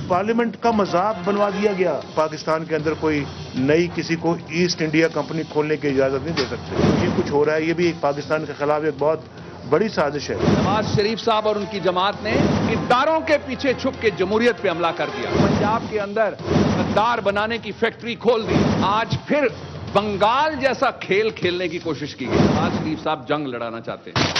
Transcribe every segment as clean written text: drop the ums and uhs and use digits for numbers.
Parliament का मजाक बनवा दिया गया। पाकिस्तान के अंदर कोई नई किसी को ईस्ट इंडिया कंपनी खोलने की इजाजत नहीं दे सकते। ये कुछ हो रहा है, ये भी एक पाकिस्तान के खिलाफ एक बहुत बड़ी साजिश है। नवाज शरीफ साहब और उनकी जमात ने इक़्तिदारों के पीछे छुप के जमहूरियत पे हमला कर दिया। पंजाब के अंदर गद्दार बनाने की फैक्ट्री खोल दी। आज फिर बंगाल जैसा खेल खेलने की कोशिश की गई। नवाज शरीफ साहब जंग लड़ाना चाहते हैं।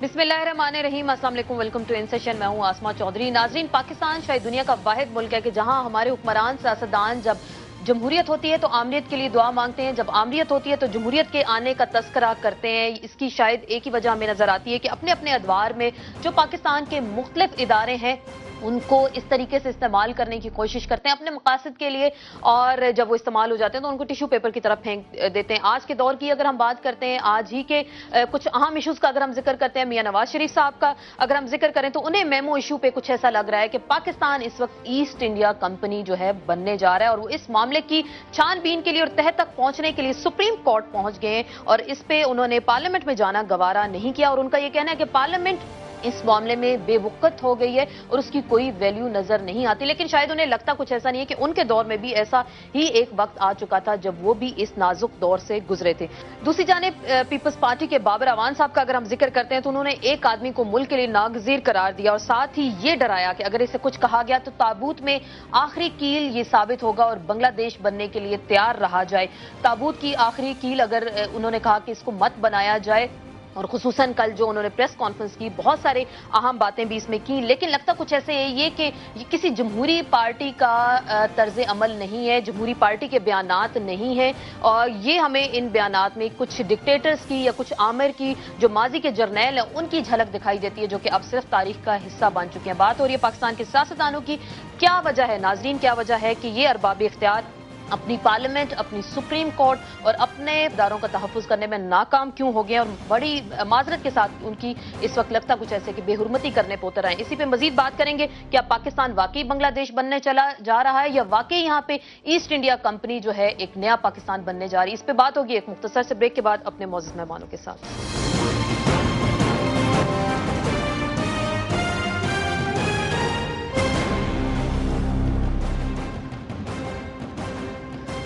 बिस्मिल्लाहिर्रहमानिर्रहीम, अस्सलाम वालेकुम, वेलकम टू इन सेशन। मैं हूं आसमा चौधरी। नाजरीन, पाकिस्तान शायद दुनिया का वाहिद मुल्क है कि जहां हमारे हुक्मरान सियासतदान जब जमहूरियत होती है तो आमरीत के लिए दुआ मांगते हैं, जब आमरीत होती है तो जमहूरियत के आने का तस्करा करते हैं। इसकी शायद एक ही वजह हमें नजर आती है कि अपने अपने अदवार में जो पाकिस्तान के मुख्तलिफ इदारे हैं उनको इस तरीके से इस्तेमाल करने की कोशिश करते हैं अपने मकासद के लिए, और जब वो इस्तेमाल हो जाते हैं तो उनको टिश्यू पेपर की तरफ फेंक देते हैं। आज के दौर की अगर हम बात करते हैं, आज ही के कुछ अहम इश्यूज का अगर हम जिक्र करते हैं, मियां नवाज शरीफ साहब का अगर हम जिक्र करें तो उन्हें मेमो इशू पे कुछ ऐसा लग रहा है कि पाकिस्तान इस वक्त ईस्ट इंडिया कंपनी जो है बनने जा रहा है, और वो इस मामले की छानबीन के लिए और तह तक पहुंचने के लिए सुप्रीम कोर्ट पहुंच गए हैं, और इस पे उन्होंने पार्लियामेंट में जाना गवारा नहीं किया। और उनका यह कहना है कि पार्लियामेंट इस मामले में बेवकूफ हो गई है और उसकी कोई वैल्यू नजर नहीं आती। लेकिन शायद उन्हें लगता कुछ ऐसा नहीं है कि उनके दौर में भी ऐसा ही एक वक्त आ चुका था जब वो भी इस नाजुक दौर से गुजरे थे। दूसरी जानिब पीपल्स पार्टी के बाबर अवान साहब का अगर हम जिक्र करते हैं तो उन्होंने एक आदमी को मुल्क के लिए नागजीर करार दिया और साथ ही ये डराया कि अगर इसे कुछ कहा गया तो ताबूत में आखिरी कील ये साबित होगा और बांग्लादेश बनने के लिए तैयार रहा जाए। ताबूत की आखिरी कील अगर उन्होंने कहा कि इसको मत बनाया जाए, और खुसूसन कल जो उन्होंने प्रेस कॉन्फ्रेंस की बहुत सारे अहम बातें भी इसमें की, लेकिन लगता कुछ ऐसे है ये कि ये किसी जमहूरी पार्टी का तर्ज अमल नहीं है, जमहूरी पार्टी के बयानात नहीं है, और ये हमें इन बयानात में कुछ डिक्टेटर्स की या कुछ आमिर की जो माजी के जर्नैल हैं उनकी झलक दिखाई देती है, जो कि अब सिर्फ तारीख का हिस्सा बन चुके हैं। बात हो रही है पाकिस्तान के सियासतदानों की। क्या वजह है नाजरीन, क्या वजह है कि ये अरबाब इख्तियार अपनी पार्लियामेंट, अपनी सुप्रीम कोर्ट और अपने इदारों का तहफ़्फ़ुज़ करने में नाकाम क्यों हो गए, और बड़ी माजरत के साथ उनकी इस वक्त लगता कुछ ऐसे कि बेहुरमती करने पर उतर आए। इसी पे मजीद बात करेंगे। क्या पाकिस्तान वाकई बांग्लादेश बनने चला जा रहा है, या वाकई यहाँ पे ईस्ट इंडिया कंपनी जो है एक नया पाकिस्तान बनने जा रही है? इस पे बात होगी एक मुख्तसर से ब्रेक के बाद अपने मौजूद मेहमानों के साथ।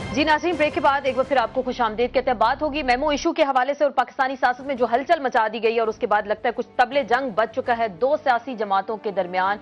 जी नाज़रीन, ब्रेक के बाद एक बार फिर आपको खुश आमदीद कहते हैं। बात होगी मेमो इशू के हवाले से और पाकिस्तानी सियासत में जो हलचल मचा दी गई है, और उसके बाद लगता है कुछ तबले जंग बच चुका है दो सियासी जमातों के दरमियान।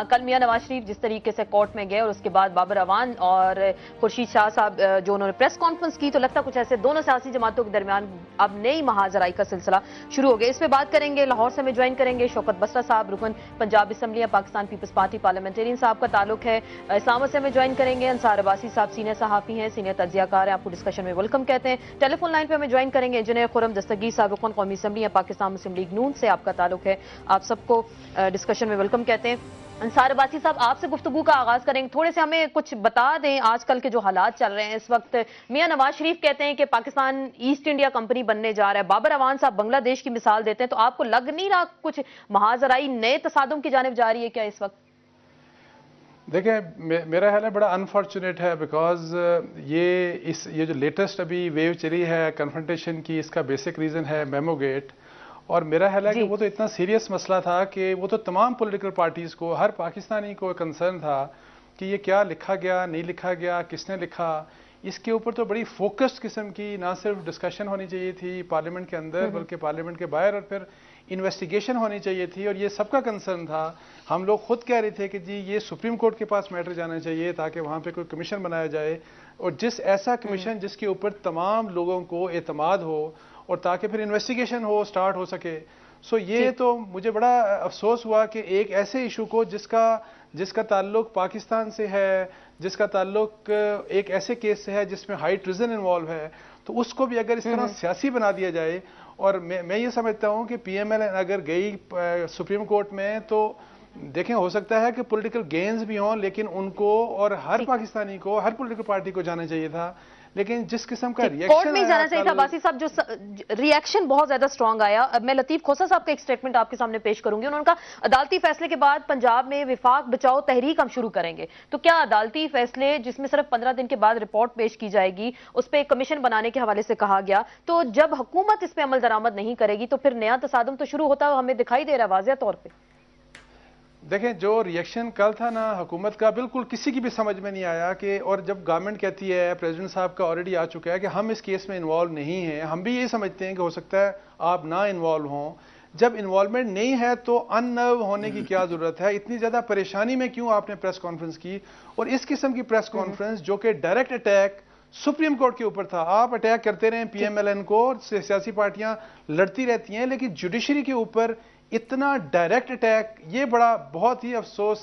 कल मियां नवाज शरीफ जिस तरीके से कोर्ट में गए और उसके बाद बाबर अवान और खुर्शीद शाह साहब जो उन्होंने प्रेस कॉन्फ्रेंस की, तो लगता कुछ ऐसे दोनों सियासी जमातों के दरमियान अब नई महाजराई का सिलसिला शुरू हो गया। इस पर बात करेंगे। लाहौर से हमें ज्वाइन करेंगे शौकत बसरा साहब, रुकन पंजाब असम्बली या पाकिस्तान पीपल्स पार्टी पार्लियामेंटेरियन साहब का ताल्लुक है। इस्लामाबाद से हमें ज्वाइन करेंगे अंसार अब्बासी साहब, सीनियर सहाफ़ी हैं, सीनियर तज्जियाकार हैं, आपको डिस्कशन में वेलकम कहते हैं। टेलीफोन लाइन पे हमें ज्वाइन करेंगे इंजीनियर खुरम दस्तगीर साहब, रुकन कौमी असम्बली या पाकिस्तान मुस्लिम लीग नून से आपका ताल्लुक है, आप सबको डिस्कशन में वेलकम कहते हैं। अंसार अब्बासी साहब, आपसे गुफ्तगू का आगाज करेंगे। थोड़े से हमें कुछ बता दें आजकल के जो हालात चल रहे हैं इस वक्त। मियां नवाज शरीफ कहते हैं कि पाकिस्तान ईस्ट इंडिया कंपनी बनने जा रहा है, बाबर अवान साहब बांग्लादेश की मिसाल देते हैं, तो आपको लग नहीं रहा कुछ महाजराई नए तसादुम की जानिब जा रही है क्या इस वक्त? देखिए, मेरा ख्याल है बड़ा अनफॉर्चुनेट है, बिकॉज ये जो लेटेस्ट अभी वेव चली है कन्फ्रंटेशन की, इसका बेसिक रीज़न है मेमो गेट। और मेरा ख्याल है कि वो तो इतना सीरियस मसला था कि वो तो तमाम पॉलिटिकल पार्टीज़ को, हर पाकिस्तानी को कंसर्न था कि ये क्या लिखा गया, नहीं लिखा गया, किसने लिखा। इसके ऊपर तो बड़ी फोकस्ड किस्म की ना सिर्फ डिस्कशन होनी चाहिए थी पार्लियामेंट के अंदर बल्कि पार्लियामेंट के बाहर, और फिर इन्वेस्टिगेशन होनी चाहिए थी, और ये सबका कंसर्न था। हम लोग खुद कह रहे थे कि जी ये सुप्रीम कोर्ट के पास मैटर जाना चाहिए ताकि वहाँ पे कोई कमीशन बनाया जाए, और ऐसा कमीशन जिसके ऊपर तमाम लोगों को एतमाद हो और ताकि फिर इन्वेस्टिगेशन हो, स्टार्ट हो सके। सो ये तो मुझे बड़ा अफसोस हुआ कि एक ऐसे इशू को जिसका ताल्लुक पाकिस्तान से है, जिसका ताल्लुक एक ऐसे केस से है जिसमें हाई ट्रिजन इन्वॉल्व है, तो उसको भी अगर इस तरह सियासी बना दिया जाए اور میں یہ سمجھتا ہوں کہ پی ایم ایل این اگر گئی سپریم کورٹ میں تو دیکھیں ہو سکتا ہے کہ پولیٹیکل گینز بھی ہوں، لیکن ان کو اور ہر پاکستانی کو، ہر پولیٹیکل پارٹی کو جانا چاہیے تھا، لیکن جس قسم کا ریئیکشن کورٹ میں جانا چاہیے تھا باسی صاحب، جو ریئیکشن بہت زیادہ سٹرونگ آیا. اب میں لطیف کھوسا صاحب کا ایک سٹیٹمنٹ آپ کے سامنے پیش کروں گی. انہوں نے کہا عدالتی فیصلے کے بعد پنجاب میں وفاق بچاؤ تحریک ہم شروع کریں گے. تو کیا عدالتی فیصلے جس میں صرف 15 دن کے بعد رپورٹ پیش کی جائے گی، اس پہ ایک کمیشن بنانے کے حوالے سے کہا گیا، تو جب حکومت اس پہ عمل درآمد نہیں کرے گی تو پھر نیا تصادم تو شروع ہوتا ہمیں دکھائی دے رہا ہے واضح طور پہ؟ دیکھیں جو ریئیکشن کل تھا نا حکومت کا، بالکل کسی کی بھی سمجھ میں نہیں آیا کہ، اور جب گورنمنٹ کہتی ہے، پریزیڈنٹ صاحب کا آلریڈی آ چکا ہے کہ ہم اس کیس میں انوالو نہیں ہیں، ہم بھی یہ سمجھتے ہیں کہ ہو سکتا ہے آپ نہ انوالو ہوں. جب انوالومنٹ نہیں ہے تو ان نرو ہونے کی کیا ضرورت ہے؟ اتنی زیادہ پریشانی میں کیوں آپ نے پریس کانفرنس کی؟ اور اس قسم کی پریس کانفرنس جو کہ ڈائریکٹ اٹیک سپریم کورٹ کے اوپر تھا. آپ اٹیک کرتے رہے پی ایم ایل این کو، سیاسی پارٹیاں لڑتی رہتی ہیں، لیکن جوڈیشری کے اوپر اتنا ڈائریکٹ اٹیک، یہ بڑا بہت ہی افسوس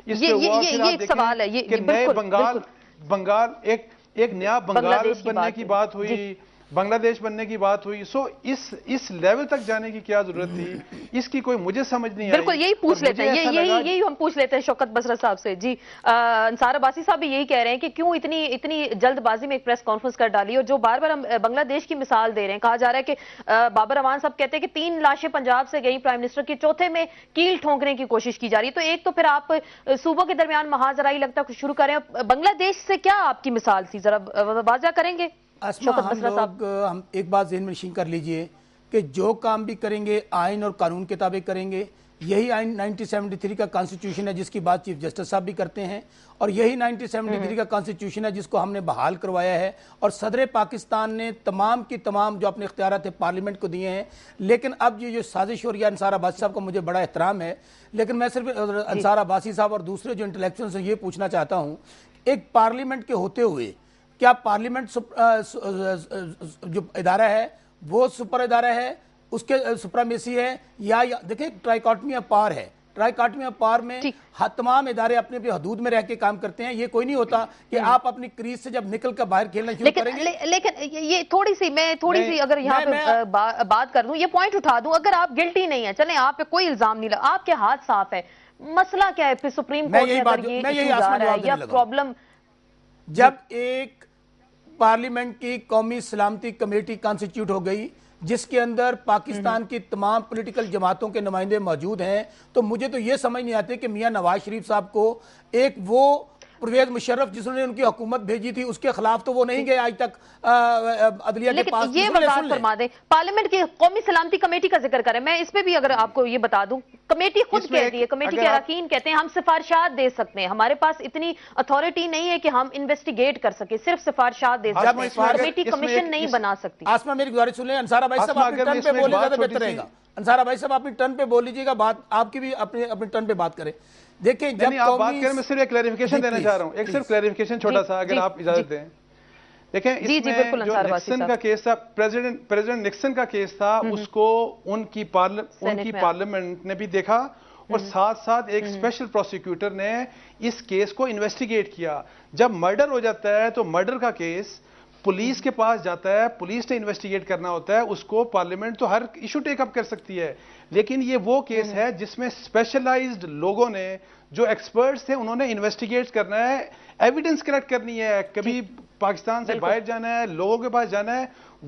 اس پہ ہوا. یہ ایک سوال ہے کہ نئے بنگال ایک نیا بنگال بننے کی بات ہوئی، بنگلہ دیش بننے کی بات ہوئی. سو اس لیول تک جانے کی کیا ضرورت تھی؟ اس کی کوئی مجھے سمجھ نہیں آئی. بالکل یہی پوچھ لیتے ہیں، یہی ہم پوچھ لیتے ہیں شوکت بسرا صاحب سے. جی انصار عباسی صاحب بھی یہی کہہ رہے ہیں کہ کیوں اتنی جلد بازی میں ایک پریس کانفرنس کر ڈالی، اور جو بار بار ہم بنگلہ دیش کی مثال دے رہے ہیں. کہا جا رہا ہے کہ بابر امان صاحب کہتے ہیں کہ 3 لاشیں پنجاب سے گئیں پرائم منسٹر کی، چوتھے میں کیل ٹھونکنے کی کوشش کی جا رہی ہے. تو ایک تو پھر آپ صوبوں کے درمیان محاذ رائی لگتا ہے شروع کریں. بنگلہ دیش سے کیا آپ کی مثال تھی، ذرا واضح کریں گے؟ ہم ایک بات ذہن میں نشین کر لیجئے کہ جو کام بھی کریں گے آئین اور قانون کے تابع کریں گے. یہی آئین 1973 کا کانسٹیٹیوشن ہے جس کی بات چیف جسٹس صاحب بھی کرتے ہیں، اور یہی 1973 کا کانسٹیٹیوشن ہے جس کو ہم نے بحال کروایا ہے، اور صدر پاکستان نے تمام کی تمام جو اپنے اختیارات پارلیمنٹ کو دیے ہیں. لیکن اب یہ جو سازش ہو رہی ہے، انصار عباسی صاحب کو مجھے بڑا احترام ہے، لیکن میں صرف انصار عباسی صاحب اور دوسرے جو انٹلیکچوئل سے یہ پوچھنا چاہتا ہوں، ایک پارلیمنٹ کے ہوتے ہوئے کیا پارلیمنٹ جو ادارہ ہے وہ سپر ادارہ ہے، اس کے سپرامیسی ہے، یا دیکھیں ٹرائیکاٹمی آف پاور ہے. ٹرائیکاٹمی آف پاور میں تمام ادارے اپنے اپنے حدود میں رہ کے کام کرتے ہیں. یہ کوئی نہیں ہوتا کہ آپ اپنی کریز سے جب نکل کر باہر کھیلنا شروع کریں گے. لیکن یہ تھوڑی سی اگر یہاں پہ بات کر دوں، یہ پوائنٹ اٹھا دوں، اگر آپ گلٹی نہیں ہیں، چلیں آپ پہ کوئی الزام نہیں لگا، آپ کے ہاتھ صاف ہے، مسئلہ کیا ہے پھر سپریم کورٹ میں اگر یہ ایشو جا رہا ہے یا پرابلم؟ جب ایک پارلیمنٹ کی قومی سلامتی کمیٹی کانسٹیٹیوٹ ہو گئی جس کے اندر پاکستان کی تمام پولیٹیکل جماعتوں کے نمائندے موجود ہیں، تو مجھے تو یہ سمجھ نہیں آتے کہ میاں نواز شریف صاحب کو ایک وہ پرویز مشرف جس نے ان کی حکومت بھیجی تھی اس کے خلاف تو وہ نہیں گئے آج تک عدلیہ کے پاس. لیکن یہ وضاحت فرما دیں، پارلیمنٹ کی قومی سلامتی کمیٹی کا ذکر کریں، میں اس پہ بھی اگر آپ کو یہ بتا دوں، کمیٹی خود کہتی ہے، کمیٹی کے اراکین کہتے ہیں ہم سفارشات دے سکتے ہیں، ہمارے پاس اتنی اتھارٹی نہیں ہے کہ ہم انویسٹیگیٹ کر سکیں، صرف سفارشات دے سکتے ہیں، کمیٹی کمیشن نہیں بنا سکتی. آسمہ میری گزارش سن لیں، انصار بھائی صاحب اپنی ٹرن پہ بولے زیادہ بہتر رہے گا. انصار بھائی صاحب اپنی ٹرن پہ بول لیجیے گا، بات آپ کی بھی اپنی ٹرن پہ بات کریں. دیکھیں جب آپ بات کریں، میں صرف ایک کلیریفیکیشن دینا چاہ رہا ہوں، ایک صرف کلیریفیکیشن چھوٹا سا اگر آپ اجازت دیں. دیکھیں اس میں جو نکسن کا کیس تھا، پریزیڈنٹ نکسن کا کیس تھا، اس کو ان کی پارلیمنٹ نے بھی دیکھا، اور ساتھ ساتھ ایک اسپیشل پروسیکیوٹر نے اس کیس کو انویسٹیگیٹ کیا. جب مرڈر ہو جاتا ہے تو مرڈر کا کیس پولیس کے پاس جاتا ہے، پولیس نے انویسٹیگیٹ کرنا ہوتا ہے، اس کو پارلیمنٹ تو ہر ایشو ٹیک اپ کر سکتی ہے. لیکن یہ وہ کیس ہے جس میں اسپیشلائزڈ لوگوں نے، جو ایکسپرٹس تھے، انہوں نے انویسٹیگیٹ کرنا ہے، ایویڈنس کلیکٹ کرنی ہے، کبھی پاکستان سے باہر جانا ہے، لوگوں کے پاس جانا ہے.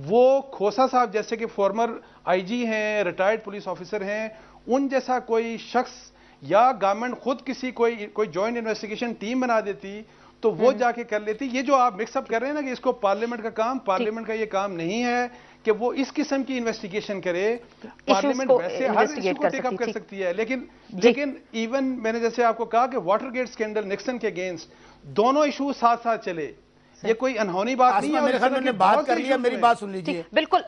وہ کھوسا صاحب جیسے کہ فارمر آئی جی ہیں، ریٹائرڈ پولیس آفیسر ہیں، ان جیسا کوئی شخص یا گورنمنٹ خود کسی کوئی جوائنٹ انویسٹیگیشن ٹیم بنا دیتی تو وہ جا کے کر لیتی. یہ جو آپ مکس اپ کر رہے ہیں نا کہ اس کو پارلیمنٹ کا کام، پارلیمنٹ کا یہ کام نہیں ہے کہ وہ اس قسم کی انویسٹیگیشن کرے. پارلیمنٹ ویسے ہر ایشو کو ٹیک اپ کر سکتی ہے، لیکن ایون میں نے جیسے آپ کو کہا کہ واٹر گیٹ اسکینڈل نکسن کے اگینسٹ دونوں ایشو ساتھ ساتھ چلے، یہ کوئی انہونی بات نہیں ہے. میرے خیال میں بات کر لیا، میری بات سن لیجیے. بالکل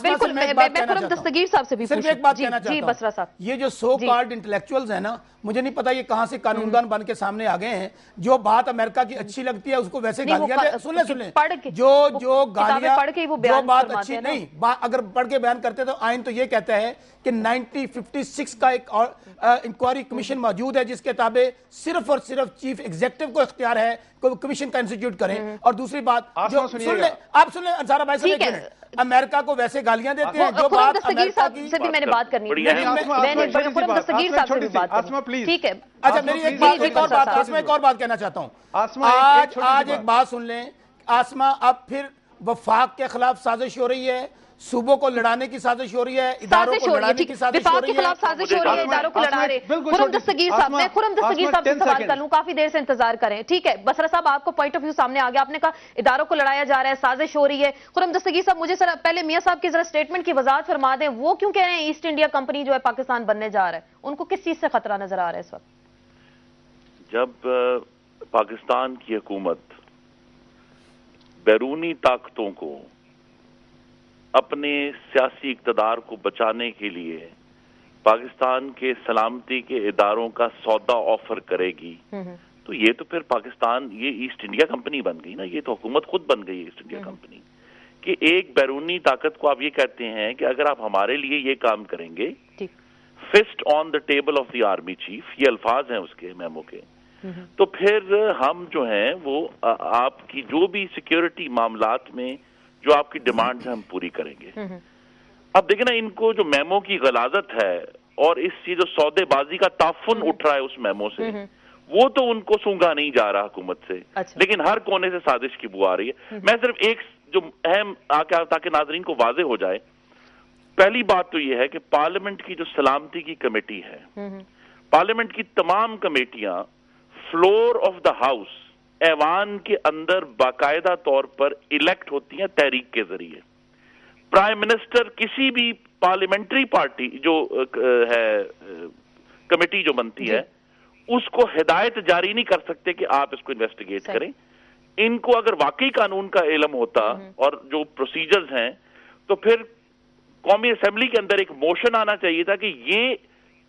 بالکل، میں خرم دستگیر صاحب سے بھی صرف ایک بات کہنا چاہتا ہوں. بسرا صاحب، یہ جو سو کالڈ انٹلیکچوئلز ہیں نا، مجھے نہیں پتا یہ کہاں سے قانون دان بن کے سامنے آ گئے ہیں. جو بات امریکہ کی اچھی لگتی ہے اس کو ویسے گالیاں، سن لیں جو گالیاں، جو بات اچھی نہیں، اگر پڑھ کے بیان کرتے تو آئین تو یہ کہتا ہے کہ 1956 کا ایک انکوائری کمیشن موجود ہے جس کے تابع صرف اور صرف چیف ایگزیکٹو کو اختیار ہے کہ وہ کمیشن کا انسٹیٹیوٹ کریں، اور दूसरी बात आसमा जो सुनिएगा। सुन ले, आप सुन ले अंसारा भाई साहब, ठीक एक है। मिनट, अमेरिका को वैसे गालियां देते हैं जो खुरम बात दस्तगीर अमेरिका साहब की। से भी मैंने बात करनी बढ़िया है, है। आसमा, मैंने आसमा, छोटी सी खुरम बात, दस्तगीर आसमा, साहब से छोटी भी सी, बात आसमा, करनी प्लीज। ठीक है। अच्छा, आसमा, मेरी प्लीज, एक बात, जी, एक और जी, बात, साहब। आसमा एक और बात कहना चाहता हूँ। आसमा, एक आज छोटी सी आज बात। एक बात सुन लें, आसमा अब फिर वफाक के खिलाफ साजिश हो रही है, सूबों को लड़ाने की साजिश हो रही है, इदारों साजिश को हो रही है, लड़ाने की ठीक, साजिश हो विफाक रही के है। खिलाफ साजिश हो रही है, इदारों को लड़ा रहे। खुरम दस्तगीर साहब, मैं खुरम दस्तगीर साहब से सवाल कर लूं, काफी देर से इंतजार करें, ठीक है। बसरा साहब, आपको पॉइंट ऑफ व्यू सामने आ गया, आपने कहा इदारों को लड़ाया जा रहा है, साजिश हो रही है। खुरम दस्तगीर साहब, मुझे सर पहले मियां साहब की जरा स्टेटमेंट की वजाहत फरमा दें, वो क्यों कह रहे हैं ईस्ट इंडिया कंपनी जो है पाकिस्तान बनने जा रहा है, उनको किस चीज से खतरा नजर आ रहा है इस वक्त? जब पाकिस्तान की हुकूमत बैरूनी ताकतों को अपने सियासी इक़्तिदार को बचाने के लिए पाकिस्तान के सलामती के इदारों का सौदा ऑफर करेगी, तो ये तो फिर पाकिस्तान, ये ईस्ट इंडिया कंपनी बन गई ना, ये तो हुकूमत खुद बन गई ईस्ट इंडिया कंपनी कि एक बैरूनी ताकत को आप ये कहते हैं कि अगर आप हमारे लिए ये काम करेंगे, fist on the table of the army chief, ये अल्फाज हैं उसके मेमो के, तो फिर हम जो हैं वो आपकी जो भी सिक्योरिटी मामलात में जो आपकी डिमांड्स हैं हम पूरी करेंगे। अब देखें ना, इनको जो मेमो की गलाजत है और इस ये जो सौदेबाजी का ताफुन उठ रहा है उस मेमो से, वो तो उनको सूंघा नहीं जा रहा हुकूमत से। अच्छा। लेकिन हर कोने से साजिश की बुआ आ रही है। मैं सिर्फ एक जो अहम ताकि नाजरीन को वाजे हो जाए, पहली बात तो ये है कि पार्लियामेंट की जो सलामती की कमेटी है, पार्लियामेंट की तमाम कमेटियां फ्लोर ऑफ द हाउस, ऐवान के अंदर बाकायदा तौर पर इलेक्ट होती हैं तहरीक के जरिए। प्राइम मिनिस्टर किसी भी पार्लियामेंट्री पार्टी जो है कमेटी जो बनती है उसको हिदायत जारी नहीं कर सकते कि आप इसको इन्वेस्टिगेट करें। इनको अगर वाकई कानून का इल्म होता और जो प्रोसीजर्स हैं, तो फिर कौमी असेंबली के अंदर एक मोशन आना चाहिए था कि ये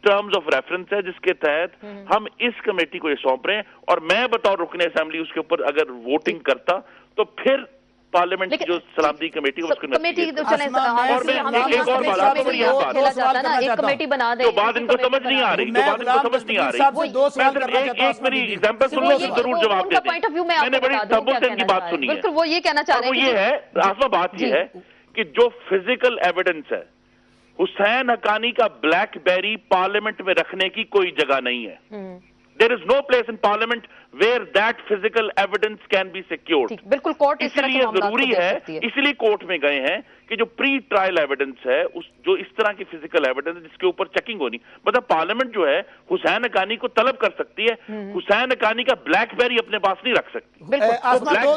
टर्म्स ऑफ रेफरेंस है जिसके तहत हम इस कमेटी को ये सौंप रहे हैं, और मैं बतौर रुकने असेंबली उसके ऊपर अगर वोटिंग करता तो फिर पार्लियामेंट की जो सलामती कमेटी है उसको कमेटी तो चले, और मैं एक और बात आपको बड़ी बात खेला जाता ना, एक कमेटी बना दे, जो बात इनको समझ नहीं आ रही, जो बात इनको समझ नहीं आ रही, दो सवाल मैं करना सिर्फ चाहता हूं, एक मेरी एग्जांपल सुन लो, जरूर जवाब दे पॉइंट ऑफ व्यू में मैंने बड़ी तब्बुल से इनकी बात सुनी है। बिल्कुल, वो ये कहना चाह रहे वो हैं ये है, आसमा बात ये है कि जो फिजिकल एविडेंस है, हुसैन हक्कानी का ब्लैकबेरी पार्लियामेंट में रखने की कोई जगह नहीं है। There is no place in parliament where that physical evidence can be secured. बिल्कुल, कोर्ट इस तरह के इसलिए मामलात को जरूरी देख है, सकती है। इसलिए कोर्ट में गए हैं कि जो प्री ट्रायल एविडेंस है, उस जो इस तरह की फिजिकल एविडेंस जिसके ऊपर चेकिंग होनी, मतलब पार्लियामेंट जो है हुसैन हक्कानी को तलब कर सकती है, हुसैन हक्कानी का ब्लैकबेरी अपने पास नहीं रख सकती। बिल्कुल, आसमा, दो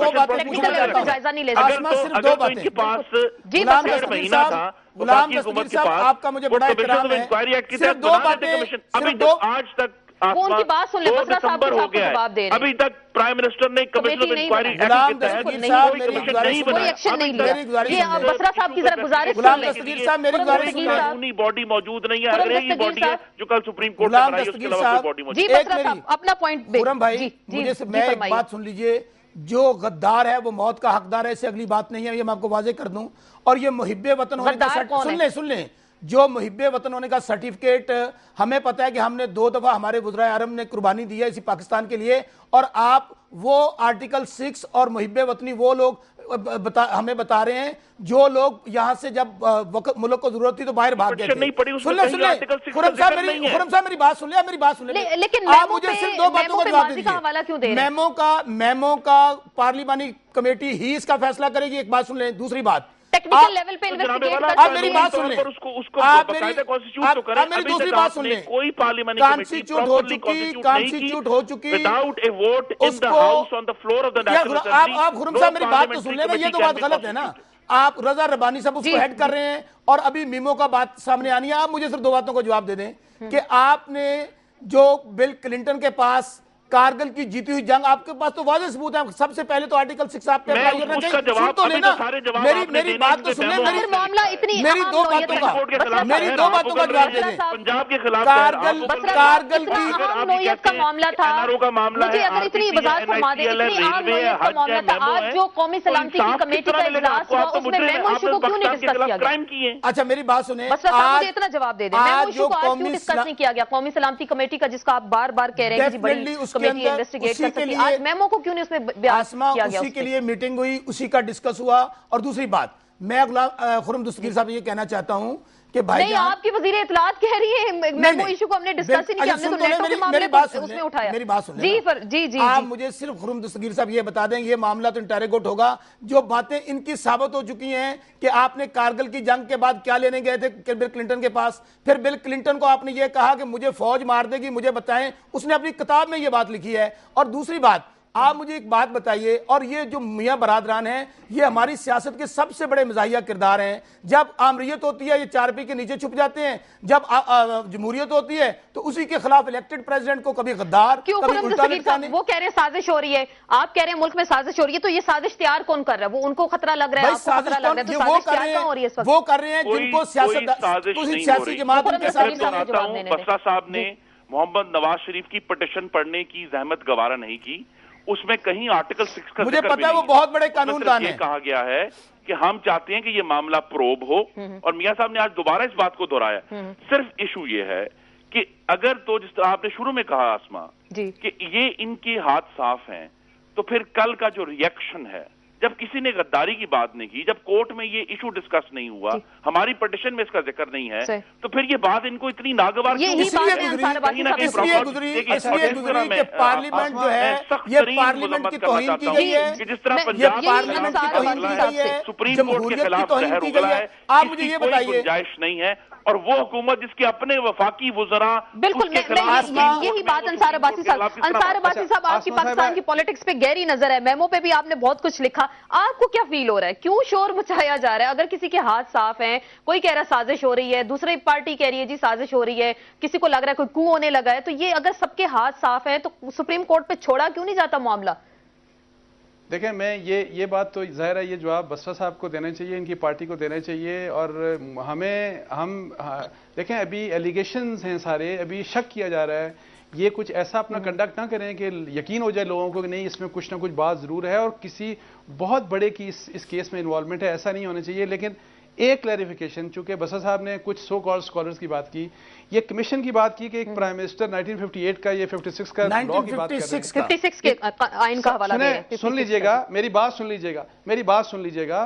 बातें टेक्निकल लेवल पे जायजा नहीं ले अगर सकते। आसमा, सिर्फ दो तो इनके पास जी, गुलाम बस दस्तगीर महीना साहब, था, गुलाम बाकी हुकूमत दस्तगीर के साहब, पास आपका मुझे बड़ा इत्तराम है। इंक्वायरी एक्ट के सिर्फ तहत दो बना देते बातें, कमीशन। सिर्फ अभी दो, तक आज तक वो उनकी बात सुन ले, 2 बसरा साहब दिसंबर कुछ हो आपको गया है, जवाब दे रहे हैं। अभी तक प्राइम मिनिस्टर ने कमीशन ऑफ कमेटी नहीं इंक्वायरी बनाई। एक्ट गुलाम के तहत दस्तगीर साहब, कोई मेरी कमीशन गुजारिश नहीं सुनिए। कोई बनाया। एक्शन नहीं अभी लिया। तक गुजारिश ये सुनिए। बसरा साहब की जरा गुजारिश गुलाम सुन लें। दस्तगीर साहब, मेरी खुरम गुजारिश दस्तगीर सुनिए। साहब, कानूनी बॉडी मौजूद नहीं है, खुरम अगर यही दस्तगीर बॉडी है साहब, जो कल सुप्रीम कोर्ट ने गुलाम बनाई, उसके दस्तगीर अलावा कोई साहब, बॉडी मौजूद जी नहीं। एक बसरा मेरी- साहब, अपना पॉइंट खुरम भाई, मुझे से मैं एक फरमाइए। बात सुन लीजिए, जो गद्दार है वो मौत का हकदार है, इससे अगली बात नहीं है, ये मैं आपको वाजे कर दूं। और ये मुहिब्बे वतन होने का गद्दार कौन है? सुन लें, जो मुहिब्बे वतन होने का सर्टिफिकेट हमें पता है कि हमने 2 दफा हमारे वज़राए आज़म ने कुर्बानी दी है इसी पाकिस्तान के लिए, और आप वो आर्टिकल 6 और मुहिब्बे वतनी वो लोग हमें बता रहे हैं जो लोग यहां से जब मुल्क को जरूरत थी तो बाहर भाग गए नहीं पड़ी, थे। उसमें सुन ले कहीं आर्टिकल 6 खुरम का साहब, जिक्र नहीं है। खुरम साहब मेरी बात सुन ले, मेरी बात सुन ले। लेकिन आप मेमो मुझे पे- सिर्फ 2 बातों मेमो का पे जवाब माजी का दीजिए। हवाला क्यों दे रहे हैं? मेमो का पार्लिमानी कमेटी ही इसका फैसला करेगी, एक बात सुन लें। दूसरी बात, टेक्निकल लेवल पे इन्वेस्टिगेट कर आप मेरी बात सुन लें, आप मेरी दूसरी बात सुन लें। कोई पार्लियामेंट कॉन्स्टिट्यूट हो चुकी without A vote in the house on the floor of the national assembly. आप खुरम साहब मेरी बात तो सुन लेना, ये तो बात गलत है ना। आप रजा रब्बानी साहब उसको हेड कर रहे हैं और अभी मीमो का बात सामने आनी है। आप मुझे सिर्फ 2 बातों का जवाब दे दें कि आपने जो बिल क्लिंटन के पास कारगिल की जीती हुई जंग, आपके पास तो वाज़ेह सबूत है। सबसे पहले तो आर्टिकल 6 आप पे अप्लाई करना चाहिए। सुन तो लेना, मेरी बात तो सुन ले। मेरी 2 बातों का, मेरी 2 बातों का जवाब दे दें। पंजाब के खिलाफ कारगिल की नौयत का मामला था, मुझे अगर इतनी वजाहत फरमा दे, इतनी आम नौयत का मामला था, आज जो कौमी सलामती की कमेटी का इजलास हुआ उसमें मेमो इशू को क्यों नहीं डिस्कस किया गया? अच्छा मेरी बात सुने, बसरा साहब मुझे इतना जवाब दे दें, मेमो इशू को आज क्यों कौमी डिस्कस नहीं किया गया? कौमी सलामती कमेटी का जिसका आप बार बार कह रहे हैं कि जी बड़ी कमेटी इन्वेस्टिगेट कर सकती है। आज मेमो को क्यों नहीं उसमें बयान किया गया? उसी के लिए मीटिंग हुई, उसी का डिस्कस हुआ। और दूसरी बात, मैं खुर्रम दस्तगीर साहब ये कहना चाहता हूं कि भाई नहीं, आपकी वज़ीर इत्तलात कह रही है मेमो इशू को हमने डिस्कस ही नहीं किया, हमने तो नेटो के मामले को उसमें उठाया। मेरी बात सुन जी, आप मुझे सिर्फ खुर्रम दस्तगीर साहब ये बता दें, ये मामला तो इंटेरोगेट होगा, जो बातें इनकी साबित हो चुकी हैं कि आपने कारगिल की जंग के बाद क्या लेने गए थे बिल क्लिंटन के पास, फिर बिल क्लिंटन को आपने ये कहा कि मुझे फौज मार देगी, मुझे बताएं, उसने अपनी किताब में ये बात लिखी है। और दूसरी बात, आप मुझे एक बात बताइए, और ये जो मियां बरादरान हैं, ये हमारी सियासत के सबसे बड़े मज़ाहिया किरदार हैं। जब आमरीयत होती है ये चारपी के नीचे छुप जाते हैं, जब जमहूरियत होती है तो उसी के खिलाफ इलेक्टेड प्रेसिडेंट को कभी गद्दार, कभी उल्टा लटकाने। वो कह रहे हैं साजिश हो रही है, आप कह रहे हैं मुल्क में साजिश हो रही है, तो ये साजिश तैयार कौन कर रहा है? वो उनको खतरा लग रहा है, आपको खतरा लग रहा है, तो साजिश तैयार कौन हो रही है इस वक्त? वो कर रहे हैं जिनको सियासी जमात उनके साथ। बसरा साहब ने मोहम्मद नवाज शरीफ की पिटीशन पढ़ने की जहमत गवारा नहीं की। उसमें कहीं आर्टिकल 6 का मुझे पता है वो बहुत बड़े कानूनदान हैं। कहा गया है कि हम चाहते हैं कि ये मामला प्रोब हो, और मियां साहब ने आज दोबारा इस बात को दोहराया। सिर्फ इशू ये है कि अगर, तो जिस तरह आपने शुरू में कहा आसमा कि ये इनके हाथ साफ हैं, तो फिर कल का जो रिएक्शन है, जब किसी ने गद्दारी की बात नहीं की, जब कोर्ट में ये इशू डिस्कस नहीं हुआ, हमारी पिटीशन में इसका जिक्र नहीं है, तो फिर ये बात इनको इतनी नागवार क्यों? इसलिए गुजरी कि पार्लियामेंट जो है ये पार्लियामेंट की तौहीन की गई है, कि जिस तरह पंजाब पार्लियामेंट की तौहीन की गई है, सुप्रीम कोर्ट के खिलाफ जहर उगला है। आप मुझे ये बताइए, गुंजाइश नहीं है। और वो हुकूमत जिसके अपने वफाकी वुज़रा, बिल्कुल यही बात अंसार अब्बासी साहब आपकी पाकिस्तान की पॉलिटिक्स पे गहरी नजर है, मेमो पे भी आपने बहुत कुछ लिखा, आपको क्या फील हो रहा है? क्यों शोर मचाया जा रहा है? अगर किसी के हाथ साफ हैं, कोई कह रहा है साजिश हो रही है, दूसरी पार्टी कह रही है जी साजिश हो रही है, किसी को लग रहा है कोई कू होने लगा है, तो ये अगर सबके हाथ साफ है तो सुप्रीम कोर्ट पे छोड़ा क्यों नहीं जाता मामला? देखें, मैं ये बात तो ज़ाहिर है ये जवाब बसरा साहब को देना चाहिए, इनकी पार्टी को देना चाहिए। और हम देखें, अभी एलिगेशंस हैं सारे, अभी शक किया जा रहा है, ये कुछ ऐसा अपना कंडक्ट ना करें कि यकीन हो जाए लोगों को कि नहीं इसमें कुछ ना कुछ बात ज़रूर है और किसी बहुत बड़े की इस केस में इन्वॉल्वमेंट है, ऐसा नहीं होना चाहिए। लेकिन एक क्लैरिफिकेशन, चूंकि बसर साहब ने कुछ सो कॉल्ड स्कॉलर्स की बात की, ये कमीशन की बात की कि एक प्राइम मिनिस्टर 1958 का, ये 56 का लॉ की बात कर रहे हैं, 56 के आइन का हवाला दे रहे हैं। सुन लीजिएगा, मेरी बात सुन लीजिएगा,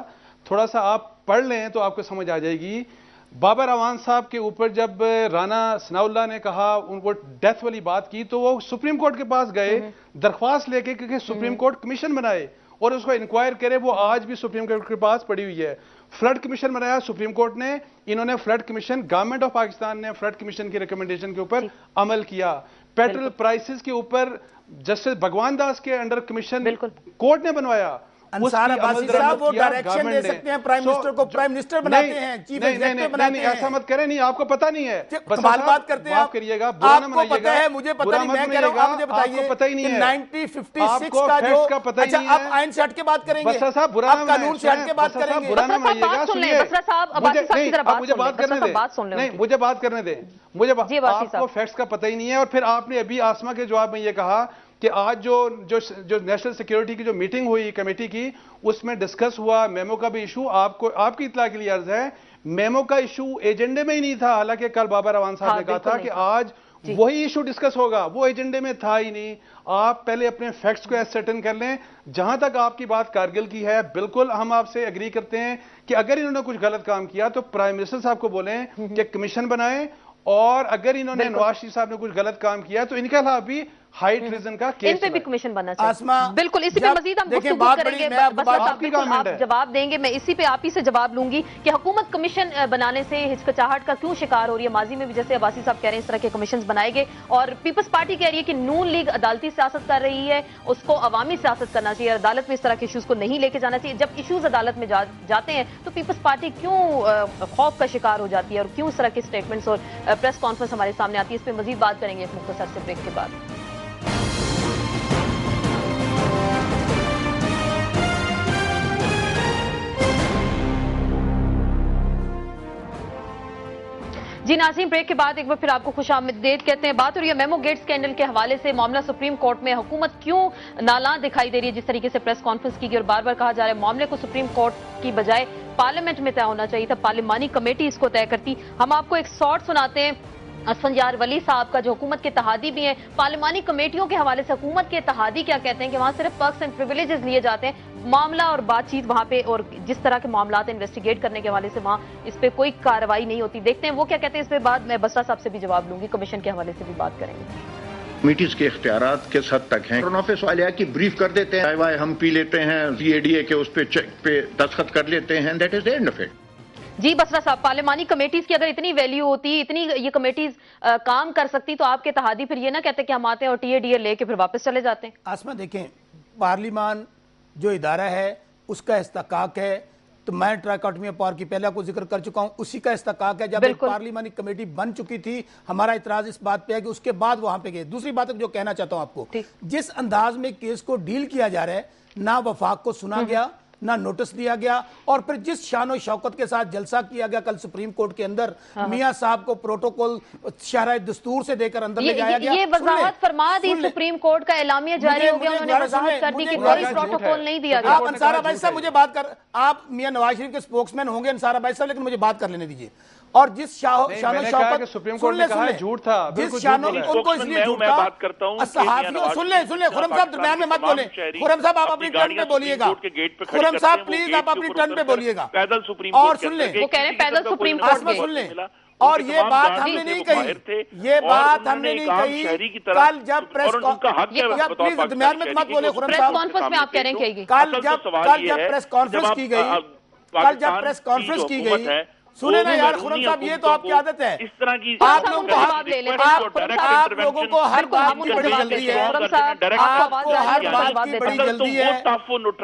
थोड़ा सा आप पढ़ लें तो आपको समझ आ जाएगी। बाबर अवान साहब के ऊपर जब राना सनाउल्लाह ने कहा, उनको डेथ वाली बात की, तो वो सुप्रीम कोर्ट के पास गए दरख्वास्त लेके कि सुप्रीम कोर्ट कमीशन बनाए और उसको इंक्वायर करे। वो आज भी सुप्रीम कोर्ट के पास पड़ी हुई है। फ्लड कमीशन बनाया सुप्रीम कोर्ट ने, इन्होंने flood commission, government of Pakistan ने फ्लड कमीशन की रिकमेंडेशन के ऊपर अमल किया। पेट्रोल प्राइसेस के ऊपर जस्टिस भगवान दास के अंडर कमीशन कोर्ट ने बनवाया। अंसार अब्बासी साहब वो डायरेक्शन दे सकते हैं प्राइम मिनिस्टर को, प्राइम मिनिस्टर बनाते हैं, चीफ एग्जीक्यूटिव बनाते हैं। ऐसा मत करें, नहीं आपको पता नहीं है, कमाल बात करते हैं आप, करिएगा, आपको पता है, मुझे पता नहीं, मैं कह रहा हूं आप मुझे बताइए, आपको पता ही नहीं है 1956 का जो, अच्छा आप आइन से हट के बात करेंगे, आप कानून से हट के बात करेंगे, बुरा ना मानिएगा, सुनिए, मुझे बात करने दें, नहीं मुझे बात करने दें, मुझे आपको फैक्ट्स का पता ही नहीं है। और फिर आपने अभी आसमा के जवाब में ये कहा कि आज जो नेशनल सिक्योरिटी की जो मीटिंग हुई कमेटी की, उसमें डिस्कस हुआ मेमो का भी इशू। आपकी इत्तला के लिए अर्ज है, मेमो का इशू एजेंडे में ही नहीं था। हालांकि कल बाबर अवान साहब ने कहा था कि आज वही इशू डिस्कस होगा, वो एजेंडे में था ही नहीं। आप पहले अपने फैक्ट्स को एसर्टेन कर लें। जहां तक आपकी बात कारगिल की है, बिल्कुल हम आपसे एग्री करते हैं कि अगर इन्होंने कुछ गलत काम किया तो प्राइम मिनिस्टर साहब को बोलें कि कमीशन बनाएं, और अगर इन्होंने नवाज शरीफ साहब ने कुछ गलत काम किया तो इनके खिलाफ भी हाई ट्रीजन का केस, इन पे भी कमीशन बनना चाहिए। बिल्कुल, इसी पे मजीद हम गुफ्तगू करेंगे, बस आप जवाब देंगे। मैं इसी पे आप ही से जवाब लूंगी कि हुकूमत कमीशन बनाने से हिचकिचाहट का क्यों शिकार हो रही है। माजी में भी जैसे अब्बासी साहब कह रहे हैं इस तरह के कमीशन बनाए गए, और पीपल्स पार्टी कह रही है कि नून लीग अदालती सियासत कर रही है, उसको अवामी सियासत करना चाहिए, अदालत में इस तरह के इशूज को नहीं लेके जाना चाहिए। जब इशूज अदालत में जाते हैं तो पीपल्स पार्टी क्यों खौफ का शिकार हो जाती है और क्यों इस तरह के स्टेटमेंट्स और प्रेस कॉन्फ्रेंस हमारे सामने आती है। इस पर मजीद बात करेंगे एक मुख्तसर से ब्रेक के बाद। जी नाज़रीन, ब्रेक के बाद एक बार फिर आपको खुशामदीद कहते हैं। बात हो रही है मेमो गेट स्कैंडल के हवाले से। मामला सुप्रीम कोर्ट में, हुकूमत क्यों नालां दिखाई दे रही है जिस तरीके से प्रेस कॉन्फ्रेंस की गई, और बार बार कहा जा रहा है मामले को सुप्रीम कोर्ट की बजाय पार्लियामेंट में तय होना चाहिए था, पार्लिमानी कमेटी इसको तय करती। हम आपको एक शॉर्ट सुनाते हैं असफंजार वली साहब का जो हुकूमत के इत्तेहादी भी हैं, पार्लिमानी कमेटियों के हवाले से हुकूमत के इत्तेहादी क्या कहते हैं कि वहाँ सिर्फ पर्क्स एंड प्रिविलेजेस लिए जाते हैं, मामला और बातचीत वहाँ पे और जिस तरह के मामलात इन्वेस्टिगेट करने के हवाले से वहाँ इस पे कोई कार्रवाई नहीं होती। देखते हैं वो क्या कहते हैं। इस पे बाद मैं बसरा साहब से भी जवाब लूंगी, कमीशन के हवाले से भी बात करेंगे। कमिटीज के इख्तियारात किस हद तक हैं? फॉरेन ऑफिस वाले की ब्रीफ कर देते हैं, चाय हम पी लेते हैं, CADA के उस पे चेक पे दस्तखत कर लेते हैं, that is the end of it. जी बसरा साहब, पार्लिमानी कमेटीज की अगर इतनी वैल्यू होती, इतनी ये कमेटीज काम कर सकती, तो आपके इत्तेहादी फिर ये ना कहते कि हम आते हैं और TADA लेके फिर वापस चले जाते हैं। आसमा देखें, पार्लिमान जो इदारा है उसका इस्तेकाक है, तो मैं ट्राइकोटमी ऑफ पावर की पहले को जिक्र कर चुका हूं, उसी का इस्तेकाक है। जब एक पार्लिमानी कमेटी बन चुकी थी, हमारा इतराज इस बात पे है कि उसके बाद वहां पे गए। दूसरी बात जो कहना चाहता हूं आपको, जिस अंदाज में केस को डील किया जा रहा है, ना वफाक को सुना गया, ना नोटिस दिया गया, और फिर जिस शान शौकत के साथ जलसा किया गया कल सुप्रीम कोर्ट के अंदर, मियां साहब को प्रोटोकॉल शरह दस्तूर से देकर अंदर ले जाया गया। ये वजाहत फरमा दी, सुप्रीम कोर्ट का एलामिया जारी हो गया, उन्होंने वजाहत कर दी कि कोई प्रोटोकॉल नहीं दिया गया। आप अंसार अब्बासी साहब मुझे बात कर, आप मियां नवाज शरीफ के स्पोक्समैन होंगे अंसार अब्बासी साहब, लेकिन मुझे बात कर लेने दीजिए। और जिस शानो शौकत सुप्रीम कोर्ट ने कहा झूठ था, जिस शानो उनको इसलिए झूठ था, सुन ले खुरम साहब दरम्यान में मत बोले, खुरम साहब आप अपनी टर्न पे बोलिएगा, खुरम साहब प्लीज आप अपनी टर्न पे बोलिएगा। और सुन ले, वो कह रहे हैं पैदल सुप्रीम कोर्ट सुन ले, और ये बात हमने नहीं कही, ये बात हमने नहीं कही। कल जब प्रेस प्लीज दरम्यान में मत बोले खुरम साहब, कॉन्फ्रेंस में आप कह रहे हैं कल जब प्रेस कॉन्फ्रेंस की गई, कल जब प्रेस कॉन्फ्रेंस की गई, सुने ना यार खुरम साहब, ये तो आपकी आदत है, इस तरह की आप लोगों को हर बात की बड़ी जल्दी है, आपको हर बात की बड़ी जल्दी है,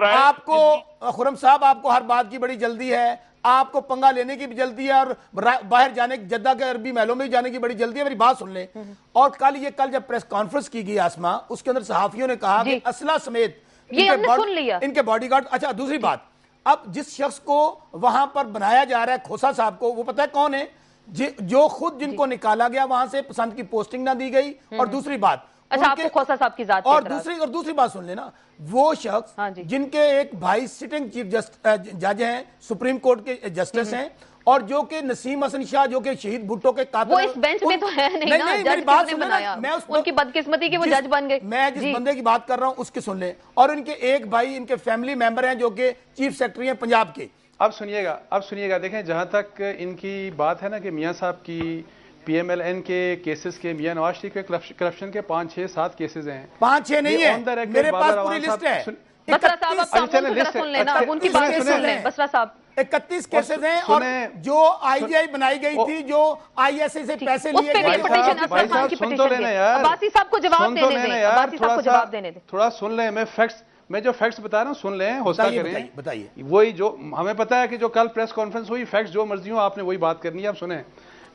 आपको खुरम साहब आपको हर बात की बड़ी जल्दी है, आपको पंगा लेने की भी जल्दी है और बाहर जाने जद्दा के अरबी महलों में जाने की बड़ी जल्दी है। मेरी बात सुन ले। और कल जब प्रेस कॉन्फ्रेंस की गई आसमा, उसके अंदर सहाफियों ने कहा कि असला समेत इनके बॉडीगार्ड। अच्छा, दूसरी बात, अब जिस शख्स को वहां पर बनाया जा रहा है खोसा साहब को, वो पता है कौन है? जो खुद जिनको निकाला गया वहां से, पसंद की पोस्टिंग ना दी गई। और दूसरी बात, अच्छा आपको खोसा साहब की जात और दूसरी बात सुन लेना, वो शख्स जिनके एक भाई सिटिंग चीफ जज हैं, सुप्रीम कोर्ट के जस्टिस हैं, और जो कि नसीम हसन शाह जो कि शहीद भुट्टो के कातिल, वो इस बेंच में तो है नहीं ना, मेरी बात सुन लेना, मैं उनकी बदकिस्मती के वो जज बन गए। मैं जिस बंदे की बात कर रहा हूं उसकी सुन ले। और इनके एक भाई, इनके फैमिली मेंबर हैं जो कि चीफ सेक्रेटरी हैं पंजाब के। अब सुनिएगा, देखें, जहां तक इनकी बात है ना कि मियां साहब की PMLN के केसेस के, मियां नवाज शरीफ के करप्शन के 5, 6, 7 केसेस हैं। 5, 6 नहीं है, मेरे पास पूरी लिस्ट है। बसरा साहब सुन लेना, उनकी बात सुन लें बसरा साहब। 31 केसेस हैं, और जो IGI बनाई गई थी, जो ISI से पैसे लिए गए, अब्बासी साहब को जवाब देने दें, थोड़ा सुन लें। मैं जो फैक्ट्स बता रहा हूँ सुन लें, हौसला करें, बताइए। वही जो हमें पता है कि जो कल प्रेस कॉन्फ्रेंस हुई, फैक्ट्स जो मर्जी हो आपने वही बात करनी है। आप सुने,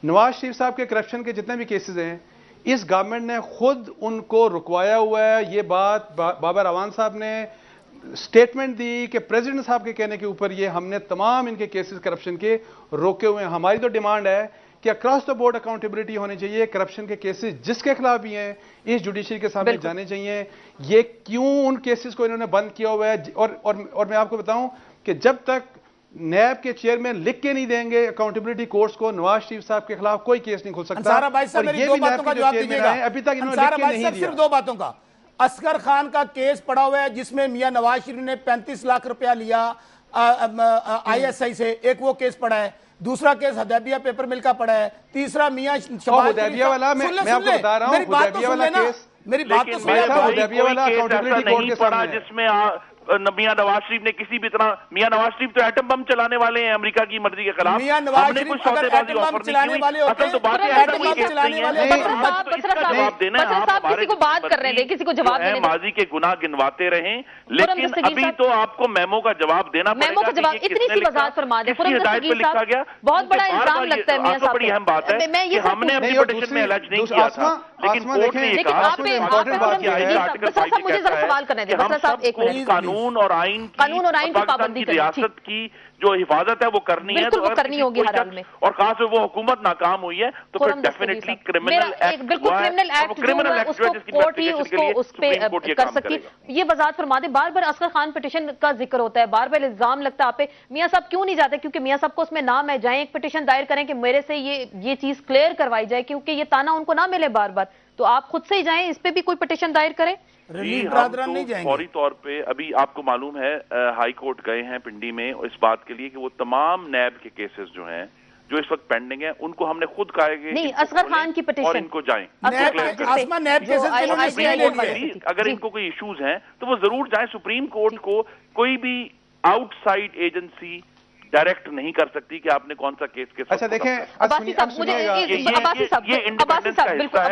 नवाज शरीफ साहब के करप्शन के जितने भी केसेस हैं, इस गवर्नमेंट ने खुद उनको रुकवाया हुआ है। ये बात बाबर अवान साहब ने स्टेटमेंट दी कि प्रेसिडेंट साहब के कहने के ऊपर ये हमने तमाम इनके केसेस करप्शन के रोके हुए हैं। हमारी तो डिमांड है कि अक्रॉस द बोर्ड अकाउंटेबिलिटी होनी चाहिए, करप्शन के केसेस जिसके खिलाफ भी हैं इस जुडिशरी के सामने जाने चाहिए। ये क्यों उन केसेस को इन्होंने बंद किया हुआ है? और मैं आपको बताऊं कि जब तक नैब के चेयरमैन लिख के नहीं देंगे अकाउंटेबिलिटी कोर्ट्स को, नवाज शरीफ साहब के खिलाफ कोई केस नहीं खुल सकता। और ये भी नैब के जो चेयरमैन हैं, अभी तक इन्होंने लिख के नहीं दिया। सिर्फ 2 बातों का, असगर खान का केस पड़ा हुआ है जिसमें मियां नवाज शरीफ ने 35 लाख रुपया लिया ISI से, एक वो केस पड़ा है। दूसरा केस हदैबिया पेपर मिल का पड़ा है। तीसरा मियां हदैबिया वाला, मैं आपको बता रहा हूं, हदैबिया वाला केस, मेरी बात तो सुनिए। हदैबिया वाला अकाउंटेबिलिटी कोर्ट के सामने जिसमें मियां नवाज शरीफ ने किसी भी तरह, मियां नवाज शरीफ तो एटम बम चलाने वाले हैं अमेरिका की मर्जी के खिलाफ। मियां नवाज शरीफ अगर एटम बम चलाने वाले होते, तो बात एटम बम चलाने वाले जवाब देना है। किसी को बात कर रहे थे, किसी को जवाब देने, माजी के गुनाह गिनवाते रहें, लेकिन अभी तो आपको मेमो का जवाब देना पड़ेगा। मेमो का जवाब इतनी सी वजाहत फरमा दे, लिखा गया, बहुत बड़ा इल्जाम लगता है मियां साहब। बड़ी अहम बात है कि हमने अपनी पिटीशन में अलर्ज नहीं किया था, लेकिन कोर्ट ने कहा, मुझे जरा सवाल करने दें बसरा साहब, एक मिनट। कानून और आइन की पाबंदी, रियासत की जो हिफाजत है वो करनी है, बिल्कुल तो वो अगर करनी किसी होगी कोई हर हाल शख्स में। और खास में वो हुकूमत नाकाम हुई है तो फिर फोरम दस्तगीर डेफिनेटली साहब। क्रिमिनल मेरा एक्ट बिल्कुल क्रिमिनल एक्ट जो है उसको कोर्ट ही उसको उस पे कर सकती। ये वजाहत फरमा दे, बार बार असगर खान पिटीशन का जिक्र होता है, बार बार इल्जाम लगता है आप पे, मियां साहब क्यों नहीं जाते? क्योंकि मियां साहब को उसमें नाम है, जाएं एक पिटीशन दायर करें कि मेरे से ये चीज क्लियर करवाई जाए, क्योंकि ये ताना उनको ना मिले बार बार, तो आप खुद से ही जाएं, इस पे भी कोई पिटीशन दायर करें। रिलीफ ब्रादरान नहीं जाएंगे फौरी तौर पे अभी आपको मालूम है हाई कोर्ट गए हैं पिंडी में इस बात के लिए कि वो तमाम नैब के केसेस जो हैं जो इस वक्त पेंडिंग है उनको हमने खुद कहा है नहीं, असगर खान की पिटीशन और इनको जाएं आसमा नैब केसेस अगर इनको कोई इश्यूज हैं तो वो जरूर जाएं सुप्रीम कोर्ट को। कोई भी आउटसाइड एजेंसी डायरेक्ट नहीं कर सकती कि आपने कौन सा केस के। अच्छा देखें अब्बासी साहब, मुझे अब्बासी साहब, ये इंडिपेंडेंस का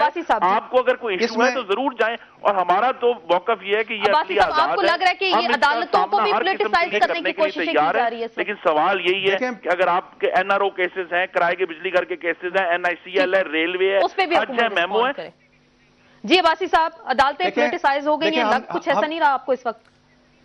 हिस्सा है। आपको अगर कोई इशू है तो जरूर जाएं, और हमारा तो मौकफ ये है कि ये अब्बासी साहब, आपको लग रहा है कि ये अदालतों को भी पॉलिटिसाइज करने की कोशिश की जा रही है, लेकिन सवाल यही है कि अगर आपके एनआरओ केसेस हैं, किराए के बिजली घर के केसेस हैं, एनआईसीएल है, रेलवे है, उस पे भी हज है, मेमो है। जी अब्बासी साहब, अदालतें पॉलिटिसाइज हो गई हैं, कुछ ऐसा नहीं रहा आपको इस वक्त?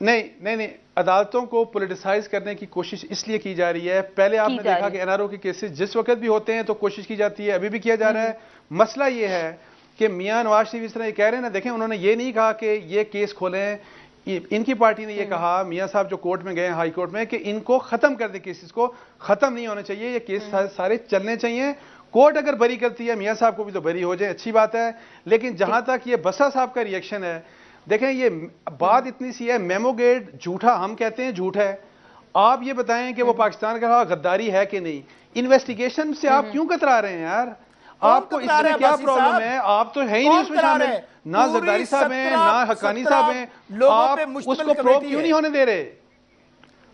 नहीं, अदालतों को पॉलिटिसाइज करने की कोशिश इसलिए की जा रही है। पहले आपने देखा कि एनआरओ के केसेस जिस वक्त भी होते हैं तो कोशिश की जाती है, अभी भी किया जा रहा है। मसला ये है कि मियां नवाज शरीफ इस तरह ये कह रहे हैं ना, देखें उन्होंने ये नहीं कहा कि ये केस खोलें, इनकी पार्टी ने ये कहा, मियां साहब जो कोर्ट में गए हाई कोर्ट में, कि इनको खत्म कर दे, केसेस को खत्म नहीं होने चाहिए, ये केस सारे चलने चाहिए। कोर्ट अगर बरी करती है मियां साहब को भी तो बरी हो जाए, अच्छी बात है। लेकिन जहां तक ये बसरा साहब का रिएक्शन है, देखें ये बात इतनी सी है, मेमोगेट झूठा, हम कहते हैं झूठ है, आप ये बताएं कि वो पाकिस्तान का गद्दारी है कि नहीं। इन्वेस्टिगेशन से आप क्यों कतरा रहे हैं यार? आपको इसमें क्या प्रॉब्लम है? आप तो है ही नहीं उसमें शामिल, ना जरदारी साहब हैं ना हक्कानी साहब हैं, आप उसको प्रूव क्यों नहीं होने दे रहे?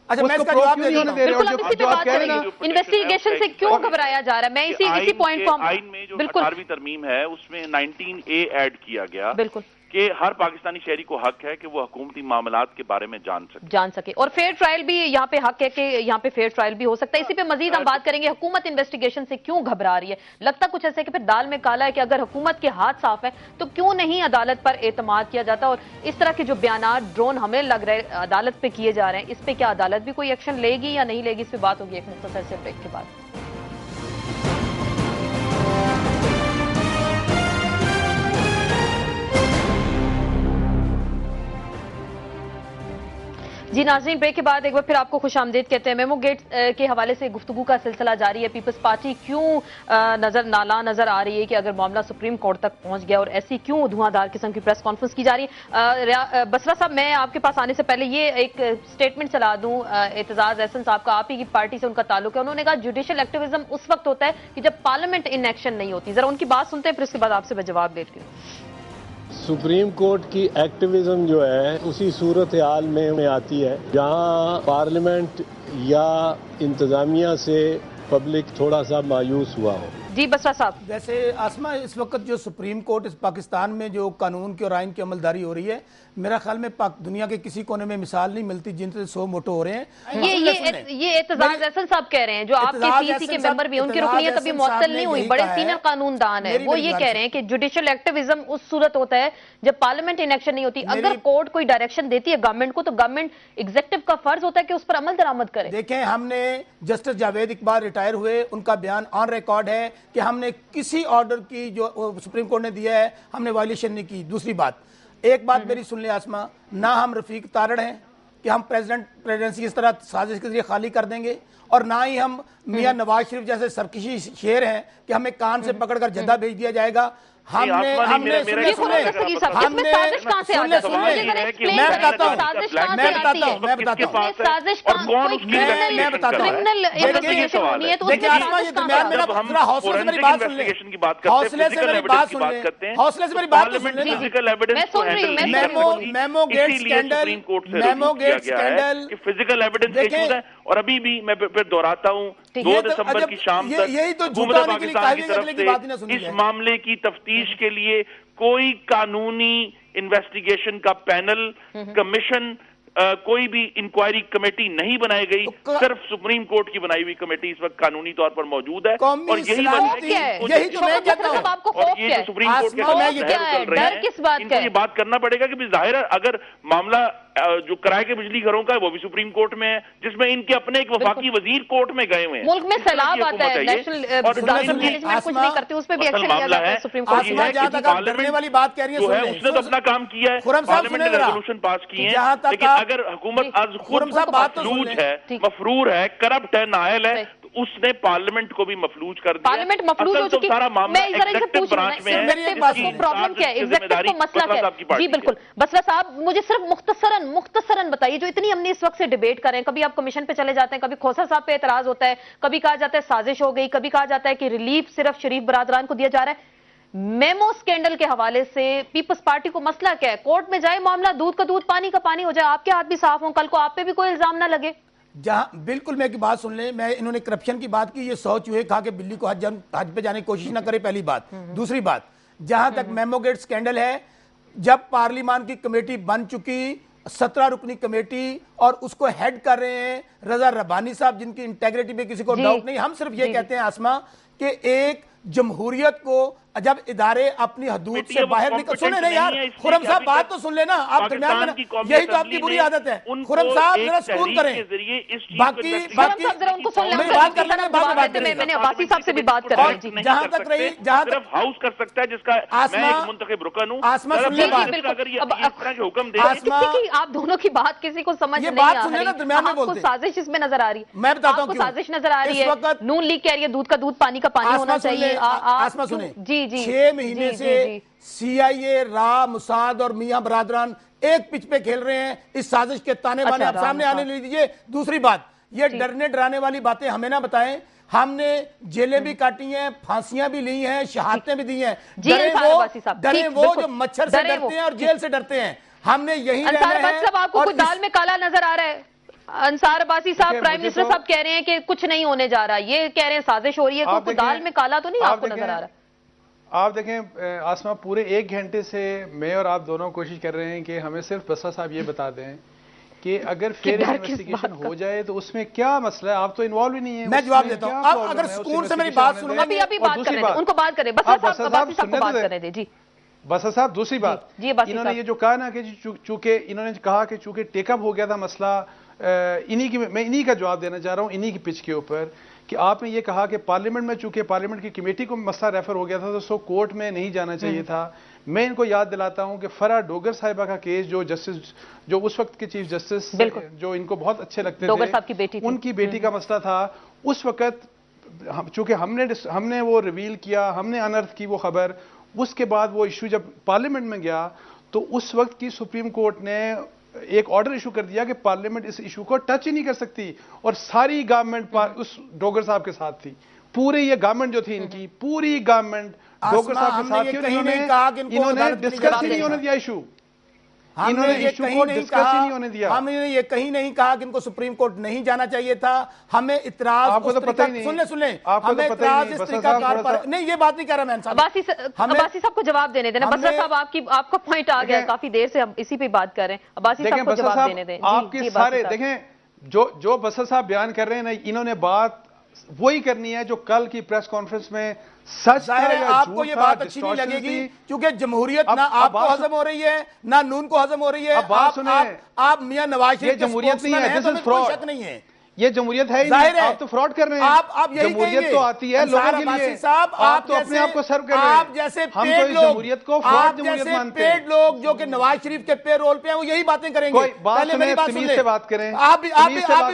अच्छा मैं इसका जवाब नहीं दे रहा हूं। जो आप कह रहे हैं ना, इन्वेस्टिगेशन से क्यों घबराया जा रहा है, मैं इसी पॉइंट को, आइन में जो 18वीं तरमीम है उसमें 19A ऐड किया गया, बिल्कुल, कि हर पाकिस्तानी शहरी को हक है कि वो हुकूमती मामलात के बारे में जान सके और फेयर ट्रायल भी यहाँ पे हक है कि यहाँ पे फेयर ट्रायल भी हो सकता है। इसी पे मजीद हम बात करेंगे, हुकूमत इन्वेस्टिगेशन से क्यों घबरा रही है? लगता कुछ ऐसे कि फिर दाल में काला है कि अगर हुकूमत के हाथ साफ है तो क्यों नहीं अदालत पर एतमाद किया जाता? और इस तरह के जो बयानात ड्रोन हमें लग रहे अदालत पे किए जा रहे हैं, इस पे क्या अदालत भी कोई एक्शन लेगी या नहीं लेगी? इस पे बात होगी एक मुख्तसर से ब्रेक के बाद। जी नाज़रीन, ब्रेक के बाद एक बार फिर आपको खुश आमदीद कहते हैं। मेमो गेट के हवाले से गुफ्तगू का सिलसिला जारी है। पीपल्स पार्टी क्यों नाला नजर आ रही है कि अगर मामला सुप्रीम कोर्ट तक पहुंच गया, और ऐसी क्यों धुआंधार किस्म की प्रेस कॉन्फ्रेंस की जा रही है? बसरा साहब, मैं आपके पास आने से पहले ये एक स्टेटमेंट चला दूं, एतजाज एहसन साहब का, आप ही की पार्टी से उनका ताल्लुक है। उन्होंने कहा जुडिशियल एक्टिविज्म उस वक्त होता है कि जब पार्लियामेंट इन एक्शन नहीं होती। जरा उनकी बात सुनते हैं, फिर उसके बाद आपसे मैं जवाब देती हूँ। सुप्रीम कोर्ट की एक्टिविज्म जो है उसी सूरत हाल में आती है जहां पार्लियामेंट या इंतजामिया से पब्लिक थोड़ा सा मायूस हुआ हो। जी बसरा साहब, वैसे आसमा इस वक्त जो सुप्रीम कोर्ट इस पाकिस्तान में जो कानून की और आइन की अमलदारी हो रही है, मेरा ख्याल में दुनिया के किसी कोने में मिसाल नहीं मिलती जिनसे 100 मोटो हो रहे हैं। ये एतजाज एहसन साहब कह रहे हैं, जो आपके सीसी के मेंबर भी, उनकी रुकनियत अभी मुअत्तल नहीं हुई, बड़े सीनियर कानूनदान है, वो ये कह रहे हैं कि जुडिशियल एक्टिविज्म उस सूरत होता है जब पार्लियामेंट इन एक्शन नहीं होती। अगर कोर्ट कोई डायरेक्शन देती है गवर्नमेंट को, तो गवर्नमेंट एग्जीक्यूटिव का फर्ज होता है कि उस पर अमल दरामद करे। देखें, हमने जस्टिस जावेद इकबाल रिटायर हुए, उनका बयान ऑन रिकॉर्ड है कि हमने किसी ऑर्डर की जो सुप्रीम कोर्ट ने दिया है हमने वायलेशन नहीं की। दूसरी बात, एक बात मेरी सुन ले आसमा, ना हम रफीक तारड़ हैं कि हम प्रेसिडेंसी इस तरह साजिश के जरिए खाली कर देंगे, और ना ही हम मियां नवाज शरीफ जैसे सरकशी शेर हैं कि हमें कान से पकड़कर जद्दा भेज दिया जाएगा। हमने फिजिकल एविडेंस, और अभी भी मैं फिर दोहराता हूँ 2 दिसंबर की शाम तक हुकूमत पाकिस्तान की तरफ से इस मामले की तफ्तीश के लिए कोई कानूनी इन्वेस्टिगेशन का पैनल, कमीशन, कोई भी इंक्वायरी कमेटी नहीं बनाई गई। सिर्फ सुप्रीम कोर्ट की बनाई हुई कमेटी इस वक्त कानूनी तौर पर मौजूद है, और यही यही तो मैं कहता हूं। और ये सुप्रीम कोर्ट के चल रहे हैं, इनको ये बात करना पड़ेगा कि जाहिर है अगर मामला जो किराए के बिजली घरों का है वो भी सुप्रीम कोर्ट में है, जिसमें इनके अपने एक वफाकी वजीर कोर्ट में गए हुए हैं। मुल्क में सैलाब आता है, नेशनल डिजास्टर मैनेजमेंट कुछ नहीं करती, उस पर भी एक्शन लिया जाता है सुप्रीम कोर्ट में। पार्लियामेंट वाली बात कह रही है, उसने तो अपना काम किया है, पार्लियामेंट ने रेजोल्यूशन पास किए हैं, लेकिन अगर हुकूमत आज खुद मफलूज है, मफरूर है, करप्ट है, नाअहल है, उसने पार्लियामेंट को भी मफलूज कर दिया। पार्लियामेंट मफलूज हो चुकी है। मैं इस तरह से पूछ रहा हूं, प्रॉब्लम क्या है, एग्जेक्टिव को मसला क्या है? जी बिल्कुल, बसरा साहब मुझे सिर्फ मुख्तसरन बताइए, जो इतनी हमने इस वक्त से डिबेट कर रहे हैं, कभी आप कमीशन पे चले जाते हैं, कभी खोसर साहब पे एतराज होता है, कभी कहा जाता है साजिश हो गई, कभी कहा जाता है कि रिलीफ सिर्फ शरीफ बरादरान को दिया जा रहा है। मेमो स्कैंडल के हवाले से पीपल्स पार्टी को मसला क्या है? कोर्ट में जाए मामला, दूध का दूध पानी का पानी हो जाए, आपके हाथ भी साफ हो, कल को आप पे भी कोई इल्जाम ना लगे। जहां बिल्कुल मैं की बात सुन ले, मैं इन्होंने करप्शन की बात की, ये 100 चूहे खा के बिल्ली को हज पे जाने की कोशिश ना करे, पहली बात। दूसरी बात, जहां तक मेमोगेट स्कैंडल है, जब पार्लियामान की कमेटी बन चुकी, 17 रुकनी कमेटी, और उसको हेड कर रहे हैं रजा रब्बानी साहब, जिनकी इंटेग्रिटी में किसी को डाउट नहीं। हम सिर्फ ये कहते हैं आसमा कि एक जमहूरियत को जब इदारे अपनी हदूद से बाहर निकल, सुने नहीं यार, खुरम साहब बात तो सुन लेना, आप दरमियान में, यही तो आपकी बुरी आदत है। खुरम साहब जरा सुकून करें, बाकी बात कर लेना, बाद में मैंने अब्बासी साहब से भी बात कर रही थी। जहां तक रही, जहां तक हाउस कर सकता है, जिसका मैं एक मुंतखब रुकन हूं, आसमा सुन ले बात, अगर ये इस तरह के हुक्म दे, आप दोनों की बात किसी को समझ नहीं आ रही, आपको साजिश इसमें नजर आ रही है। मैं बताता हूं, साजिश नजर आ रही है, नून लीग कह रही है दूध का दूध पानी का पानी होना चाहिए। आसमा सुने, जी जी, 6 महीने से CIA, रा, मुसाद और मियां बरादरान एक पिच पे खेल रहे हैं, इस साजिश के ताने बाने आप सामने आने ले दीजिए। दूसरी बात, ये डरने डराने वाली बातें हमें ना बताएं, हमने जेलें भी काटी हैं, फांसियां भी ली हैं, शहादतें भी दी हैं। डरे वो जो मच्छर से डरते हैं और जेल से डरते हैं, हमने यही रहना है। आपको कोई दाल में काला नजर आ रहा है? अंसार अब्बासी साहब, प्राइम मिनिस्टर साहब कह रहे हैं कि कुछ नहीं होने जा रहा, ये कह रहे हैं साजिश हो रही है, कोई दाल में काला तो नहीं आपको नजर आ रहा? आप देखें आसमा, पूरे 1 घंटे से मैं और आप दोनों कोशिश कर रहे हैं कि हमें सिर्फ बसरा साहब ये बता दें कि अगर फेयर इन्वेस्टिगेशन हो जाए तो उसमें क्या मसला है। आप तो इन्वॉल्व ही नहीं है। मैं जवाब देता हूं, आप अगर सुकून से मेरी बात सुनो, अभी बात कर रहे हैं, उनको बात करें, बसरा साहब को बात कर रहे थे। जी बसरा साहब, दूसरी बात, इन्होंने ये जो कहा ना कि चूंकि इन्होंने कहा कि चूंकि टेकअप हो गया था मसला, मैं इन्हीं का जवाब देना चाह रहा हूं, इन्हीं की पिच के ऊपर, कि आपने ये कहा कि पार्लियामेंट में चूंकि पार्लियामेंट की कमेटी को मसला रेफर हो गया था, तो सो कोर्ट में नहीं जाना चाहिए था। मैं इनको याद दिलाता हूं कि फरा डोगर साहिबा का केस, जो जस्टिस, जो उस वक्त के चीफ जस्टिस, जो इनको बहुत अच्छे लगते थे, उनकी बेटी का मसला था। उस वक्त चूंकि हमने वो रिवील किया, हमने अनर्थ की वो खबर, उसके बाद वो इशू जब पार्लियामेंट में गया तो उस वक्त की सुप्रीम कोर्ट ने एक ऑर्डर इशू कर दिया कि पार्लियामेंट इस इशू को टच ही नहीं कर सकती, और सारी गवर्नमेंट उस डोगर साहब के साथ थी। पूरी ये गवर्नमेंट जो थी इनकी, पूरी गवर्नमेंट डोगर साहब के साथ थी। इन्होंने डिस्कस ही नहीं होने दिया इशू, इन्होंने इशू को डिस्कस ही नहीं होने दिया। हमने ये कहीं नहीं कहा कि इनको सुप्रीम कोर्ट नहीं जाना चाहिए था। हमें इतराज, आपको तो पता ही नहीं, सुन ले, हमें इतराज इस तरीकाकार पर नहीं, ये बात नहीं कह रहा मैं। अब्बासी साहब को जवाब देने देना। बसरा साहब, आपका पॉइंट आ गया, काफी देर से हम इसी पे बात कर रहे हैं। अब्बासी साहब को जवाब देने दें। आपके सारे देखें, जो बसरा साहब बयान कर रहे हैं ना, इन्होंने बात वही करनी है जो कल की प्रेस कॉन्फ्रेंस में सच था या आपको ये बात अच्छी नहीं लगेगी, क्योंकि जमहूरियत ना आपको हजम हो रही है, ना नून को हजम हो रही है। आप मियां नवाज शरीफ जमहूरियत नहीं है, दिस इज फ्रॉड, नहीं है ये जमहूरियत है ही नहीं। आप तो फ्रॉड कर रहे हैं। आप यही जमहूरियत तो आती है लोगों के लिए, साहब आप तो अपने आप को सर्व कर रहे हैं। आप जैसे हम तो इस जमहूरियत को फ्रॉड जमहूरियत मानते हैं। पेड लोग जो कि नवाज शरीफ के पे रोल पे हैं, वो यही बातें करेंगे। पहले मेरी बात सुनिए, से बात करें, आप भी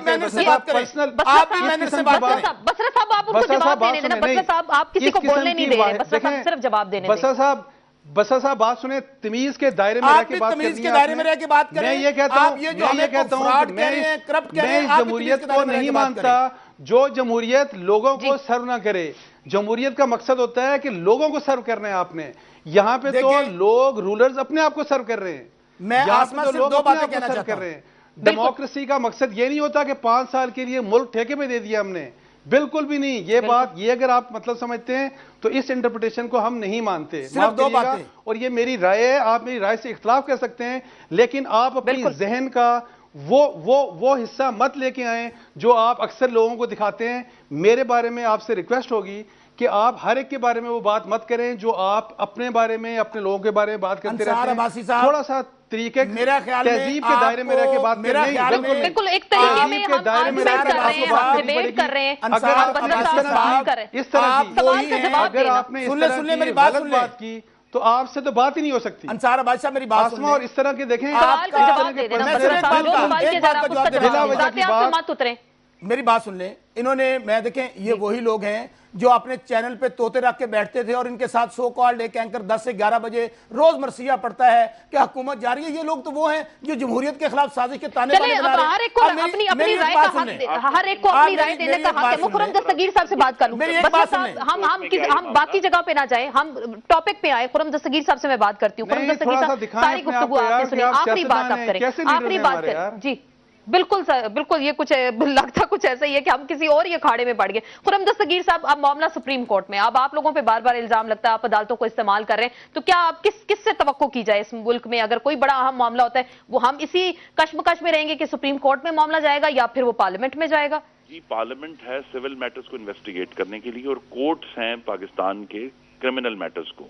मैंने से बात करें, आप भी मैंने से बात करें। बसरा साहब, आप उनको जवाब देने देना। बसरा साहब, आप किसी को बोलने नहीं दे रहे, बसरा साहब सिर्फ जवाब देने दें। बसरा साहब बात सुने, तमीज के दायरे में रह के बात करनी है। के दायरे में रह के बात करें। मैं ये कहता हूं, मैं इस जमहूरियत को नहीं मानता जो जमहूरियत लोगों को सर्व ना करे। जमहूरियत का मकसद होता है कि लोगों को सर्व करना है आपने। यहाँ पे तो लोग रूलर्स अपने आप को सर्व कर रहे हैं। मैं आसमा से दो बातें कहना चाहता हूं। डेमोक्रेसी का मकसद ये नहीं होता कि 5 साल के लिए मुल्क ठेके पे दे दिया हमने, बिल्कुल भी नहीं। ये बात, ये अगर आप मतलब समझते हैं तो इस इंटरप्रिटेशन को हम नहीं मानते। सिर्फ 2 बातें, और ये मेरी राय है, आप मेरी राय से इख्तलाफ कर सकते हैं, लेकिन आप अपनी जहन का वो हिस्सा मत लेके आए जो आप अक्सर लोगों को दिखाते हैं। मेरे बारे में आपसे रिक्वेस्ट होगी कि आप हर एक के बारे में वो बात मत करें जो आप अपने बारे में, अपने लोगों के बारे में बात करते रहते हैं। तरीके मेरा ख्याल में तहजीब के दायरे में रह के बात कर रहे हैं। बिल्कुल एक तरीके में हम आर्गुमेंट कर रहे हैं, हम डिबेट कर रहे हैं, अगर आप इस तरह की अगर आपने मेरी बात की तो आपसे तो बात ही नहीं हो सकती। अंसार आबाद साहब मेरी बात सुनिए और इस तरह के देखें मेरी बात सुन लें। इन्होंने, मैं देखें, ये वही लोग हैं जो अपने चैनल पे तोते रख के बैठते थे और इनके साथ सो कॉल्ड एक एंकर 10 से 11 बजे रोज मरसिया पड़ता है कि हुकूमत जा रही है। ये लोग तो वो हैं जो जमहूरियत के खिलाफ साजिश के ताने बाने बना रहे हैं। हर एक को अपनी राय का हक, हर एक को अपनी राय देने का हक है। मैं खुरम दस्तगीर साहब से बात कर लूं, हम बाकी जगह पे ना जाए, हम टॉपिक पे आए। खुरम दस्तगीर साहब से मैं बात करती हूँ। खुरम दस्तगीर साहब, सारी गुफ्तगू आपने सुनी, आखिरी बात आप करें, आखिरी बात करें जी। बिल्कुल सर, बिल्कुल। ये कुछ लगता कुछ ऐसा ही है कि हम किसी और ये खाड़े में पड़ गए। खुरम दस्तगीर साहब, अब मामला सुप्रीम कोर्ट में, अब आप लोगों पे बार बार इल्जाम लगता है आप अदालतों को इस्तेमाल कर रहे हैं, तो क्या आप किससे तवक्को की जाए इस मुल्क में? अगर कोई बड़ा अहम मामला होता है, वो हम इसी कश्मकश में रहेंगे कि सुप्रीम कोर्ट में मामला जाएगा या फिर वो पार्लियामेंट में जाएगा? जी, पार्लियामेंट है सिविल मैटर्स को इन्वेस्टिगेट करने के लिए और कोर्ट्स हैं पाकिस्तान के क्रिमिनल मैटर्स को,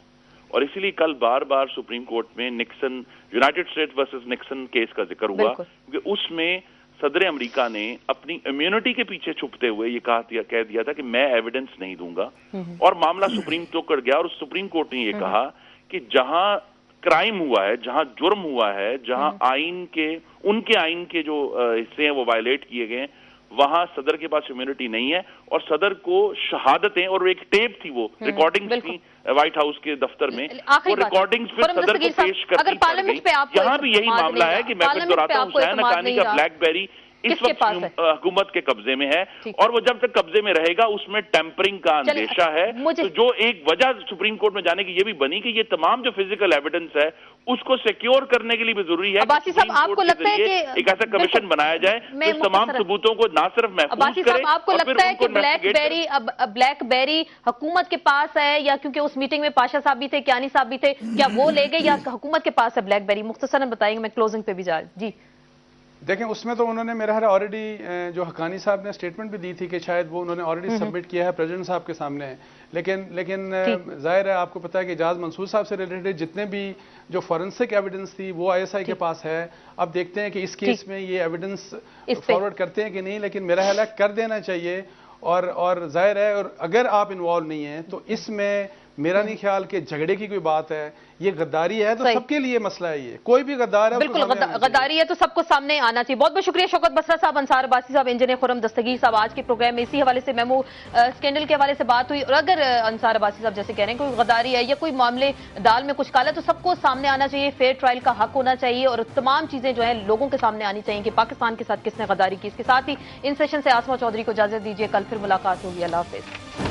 और इसीलिए कल बार बार सुप्रीम कोर्ट में Nixon, United states versus Nixon case का जिक्र हुआ, क्योंकि उसमें सदर अमेरिका ने अपनी इम्यूनिटी के पीछे छुपते हुए ये कह दिया था कि मैं एविडेंस नहीं दूंगा, और मामला सुप्रीम कोर्ट गया और सुप्रीम कोर्ट ने ये कहा कि जहां क्राइम हुआ है, जहां जुर्म हुआ है, जहां उनके आइन के जो हिस्से हैं वो वायलेट किए गए, वहां सदर के पास इम्यूनिटी नहीं है, और सदर को शहादतें, और एक टेप थी, वो रिकॉर्डिंग्स थी व्हाइट हाउस के दफ्तर में, वो रिकॉर्डिंग्स फिर सदर को पेश करनी पड़ गई। यहाँ भी यही मामला है कि मैं फिर दोहराता हूँ, हुसैन हक्कानी का ब्लैकबेरी इस वक्त हुकूमत के कब्जे में है, और वो जब तक कब्जे में रहेगा उसमें टेम्परिंग का अंदेशा है। तो जो एक वजह सुप्रीम कोर्ट में जाने की ये भी बनी कि ये तमाम जो फिजिकल एविडेंस है उसको सिक्योर करने के लिए भी जरूरी है अब्बासी साहब, आपको लगता है कि एक ऐसा कमीशन बनाया जाए जो तमाम सबूतों को ना सिर्फ महफूज करे। आपको लगता है कि ब्लैकबेरी हुकूमत के पास है, या क्योंकि उस मीटिंग में पाशा साहब भी थे, कियानी साहब भी थे, क्या वो ले गए, या हुकूमत के पास है ब्लैकबेरी? मुख्तसरन बताएंगे, मैं क्लोजिंग पे भी जा रही। जी देखें, उसमें तो उन्होंने मेरा है ऑलरेडी जो हक्कानी साहब ने स्टेटमेंट भी दी थी कि शायद वो उन्होंने ऑलरेडी सबमिट किया है प्रेसिडेंट साहब के सामने, लेकिन जाहिर है आपको पता है कि एजाज मंसूर साहब से रिलेटेड जितने भी जो फॉरेंसिक एविडेंस थी वो ISI के पास है। अब देखते हैं कि इस केस में ये एविडेंस फॉरवर्ड करते हैं कि नहीं, लेकिन मेरा ख्याल है कर देना चाहिए। और जाहिर है, और अगर आप इन्वॉल्व नहीं हैं तो इसमें मेरा नहीं ख्याल कि झगड़े की कोई बात है, ये गद्दारी है तो सबके लिए मसला है। ये कोई भी गद्दार है, बिल्कुल गद्दारी है तो सबको सामने आना चाहिए। बहुत बहुत शुक्रिया शौकत बसरा साहब, अंसार अब्बासी साहब, इंजीनियर खुरम दस्तगीर साहब। आज के प्रोग्राम में इसी हवाले से मेमो स्कैंडल के हवाले से बात हुई, और अगर अंसार अब्बासी साहब जैसे कह रहे हैं कोई गद्दारी है या कोई मामले दाल में कुछ काला है तो सबको सामने आना चाहिए, फेयर ट्रायल का हक होना चाहिए, और तमाम चीजें जो है लोगों के सामने आनी चाहिए कि पाकिस्तान के साथ किसने गद्दारी की। इसके साथ ही इन सेशन से आसमा चौधरी को इजाजत दीजिए, कल फिर मुलाकात होगी। अल्लाह हाफिज।